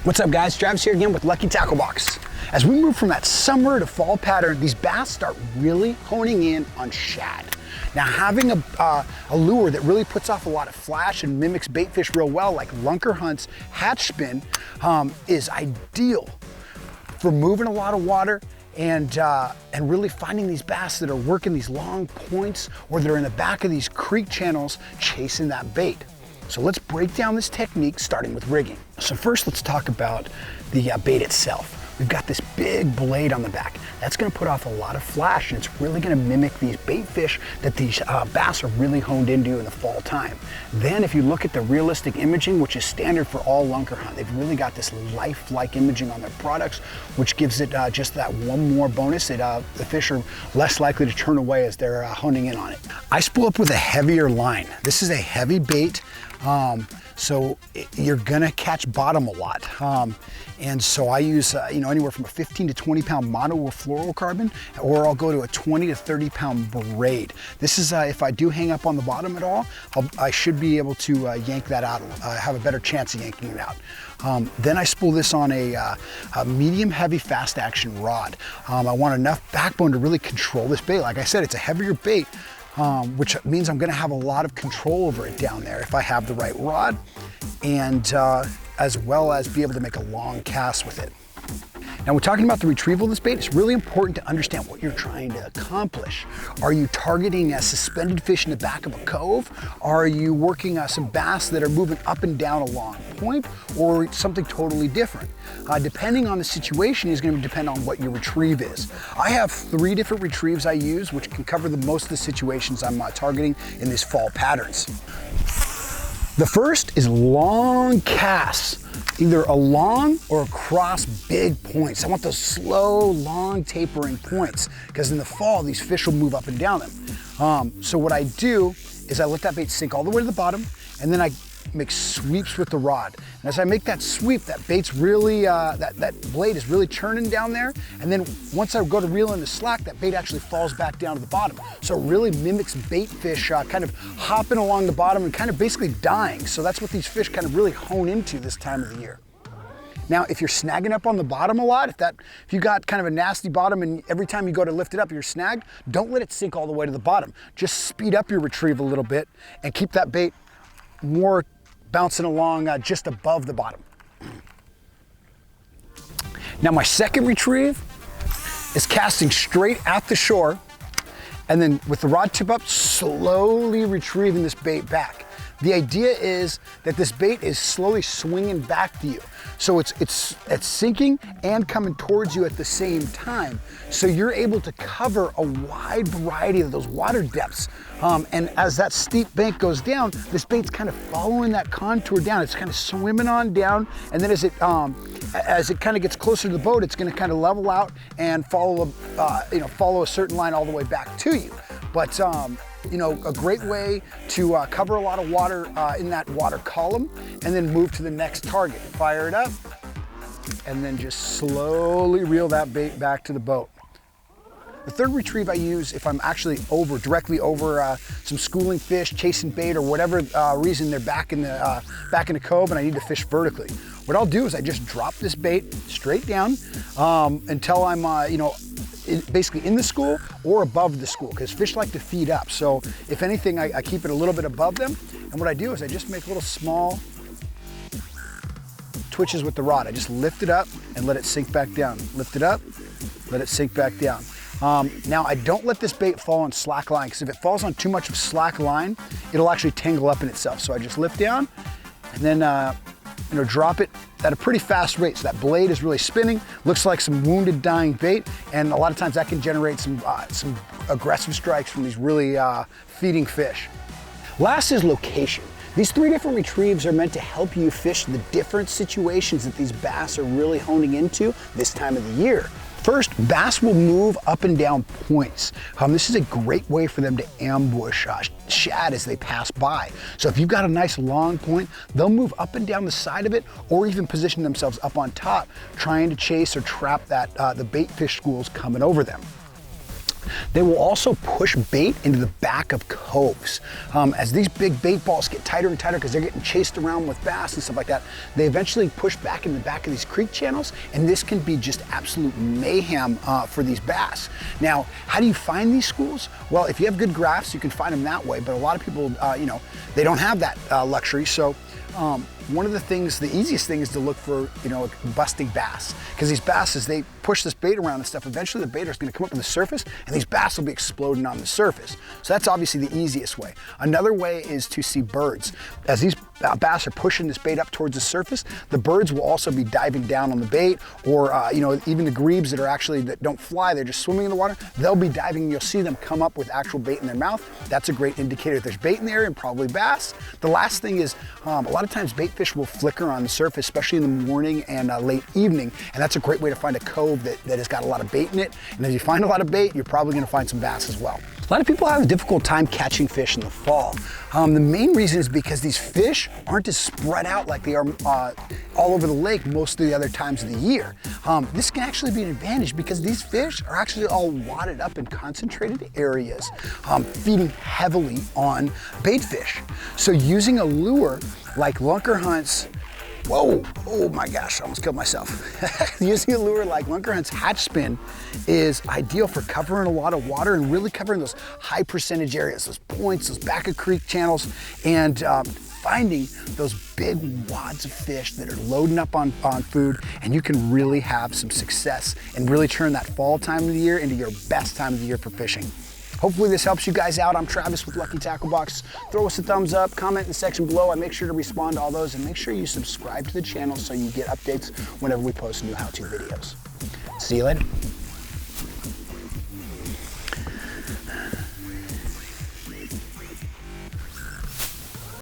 What's up guys, Travis here again with Lucky Tackle Box. As we move from that summer to fall pattern, these bass start really honing in on shad. Now having a lure that really puts off a lot of flash and mimics bait fish real well, like Lunkerhunt's hatch spin, is ideal for moving a lot of water and really finding these bass that are working these long points or that are in the back of these creek channels chasing that bait. So let's break down this technique starting with rigging. So first let's talk about the bait itself. We've got this big blade on the back. That's gonna put off a lot of flash and it's really gonna mimic these bait fish that these bass are really honed into in the fall time. Then if you look at the realistic imaging, which is standard for all Lunkerhunt, they've really got this lifelike imaging on their products, which gives it just that one more bonus that the fish are less likely to turn away as they're honing in on it. I spool up with a heavier line. This is a heavy bait. So you're gonna catch bottom a lot. And so I use anywhere from a 15 to 20 pound mono or fluorocarbon, or I'll go to a 20 to 30 pound braid. This is, if I do hang up on the bottom at all, I should be able to yank that out, have a better chance of yanking it out. Then I spool this on a medium heavy fast action rod. I want enough backbone to really control this bait. Like I said, it's a heavier bait, which means I'm gonna have a lot of control over it down there if I have the right rod, and as well as be able to make a long cast with it. Now we're talking about the retrieval of this bait. It's really important to understand what you're trying to accomplish. Are you targeting a suspended fish in the back of a cove? Are you working some bass that are moving up and down a long point, or something totally different? Depending on the situation is going to depend on what your retrieve is. I have 3 different retrieves I use, which can cover most of the situations I'm targeting in these fall patterns. The first is long casts, either along or across big points. I want those slow, long tapering points, because in the fall, these fish will move up and down them. So what I do is I let that bait sink all the way to the bottom, and then I make sweeps with the rod. And as I make that sweep, that bait's really, that blade is really churning down there. And then once I go to reel in the slack, that bait actually falls back down to the bottom. So it really mimics bait fish kind of hopping along the bottom and kind of basically dying. So that's what these fish kind of really hone into this time of the year. Now, if you're snagging up on the bottom a lot, if you got kind of a nasty bottom and every time you go to lift it up, you're snagged, don't let it sink all the way to the bottom. Just speed up your retrieve a little bit and keep that bait more bouncing along just above the bottom. Now my second retrieve is casting straight at the shore, and then with the rod tip up, slowly retrieving this bait back. The idea is that this bait is slowly swinging back to you. So it's sinking and coming towards you at the same time. So you're able to cover a wide variety of those water depths. And as that steep bank goes down, this bait's kind of following that contour down. It's kind of swimming on down. And then as it kind of gets closer to the boat, it's gonna kind of level out and follow a certain line all the way back to you. But a great way to cover a lot of water in that water column, and then move to the next target. Fire it up, and then just slowly reel that bait back to the boat. The third retrieve I use if I'm actually directly over some schooling fish, chasing bait, or whatever reason they're back in the cove and I need to fish vertically. What I'll do is I just drop this bait straight down until I'm basically in the school or above the school, because fish like to feed up. So if anything, I keep it a little bit above them. And what I do is I just make little small twitches with the rod. I just lift it up and let it sink back down. Lift it up, let it sink back down. Now I don't let this bait fall on slack line, because if it falls on too much of slack line, it'll actually tangle up in itself. So I just lift down and then drop it at a pretty fast rate. So that blade is really spinning, looks like some wounded, dying bait, and a lot of times that can generate some aggressive strikes from these really feeding fish. Last is location. These 3 different retrieves are meant to help you fish the different situations that these bass are really honing into this time of the year. First, bass will move up and down points. This is a great way for them to ambush shad as they pass by. So if you've got a nice long point, they'll move up and down the side of it, or even position themselves up on top, trying to chase or trap the bait fish schools coming over them. They will also push bait into the back of coves. As these big bait balls get tighter and tighter because they're getting chased around with bass and stuff like that, they eventually push back in the back of these creek channels, and this can be just absolute mayhem for these bass. Now, how do you find these schools? Well, if you have good graphs, you can find them that way, but a lot of people, you know, they don't have that luxury. So one of the things, the easiest thing is to look for, you know, busting bass. Because these bass, as they push this bait around and stuff, eventually the bait is gonna come up to the surface and these bass will be exploding on the surface. So that's obviously the easiest way. Another way is to see birds. As these bass are pushing this bait up towards the surface, the birds will also be diving down on the bait, or you know, even the grebes that are actually, that don't fly, they're just swimming in the water, they'll be diving and you'll see them come up with actual bait in their mouth. That's a great indicator that there's bait in there and probably bass. The last thing is, a lot of times bait fish will flicker on the surface, especially in the morning and late evening, and that's a great way to find a cove that has got a lot of bait in it. And if you find a lot of bait, you're probably gonna find some bass as well. A lot of people have a difficult time catching fish in the fall. The main reason is because these fish aren't as spread out like they are all over the lake most of the other times of the year. This can actually be an advantage because these fish are actually all wadded up in concentrated areas, feeding heavily on bait fish. So using a lure like Lunkerhunt's, whoa, oh my gosh, I almost killed myself. Using a lure like Lunkerhunt's hatch spin is ideal for covering a lot of water and really covering those high percentage areas, those points, those back of creek channels, and finding those big wads of fish that are loading up on food, and you can really have some success and really turn that fall time of the year into your best time of the year for fishing. Hopefully this helps you guys out. I'm Travis with Lucky Tackle Box. Throw us a thumbs up, comment in the section below. I make sure to respond to all those, and make sure you subscribe to the channel so you get updates whenever we post new how-to videos. See you later.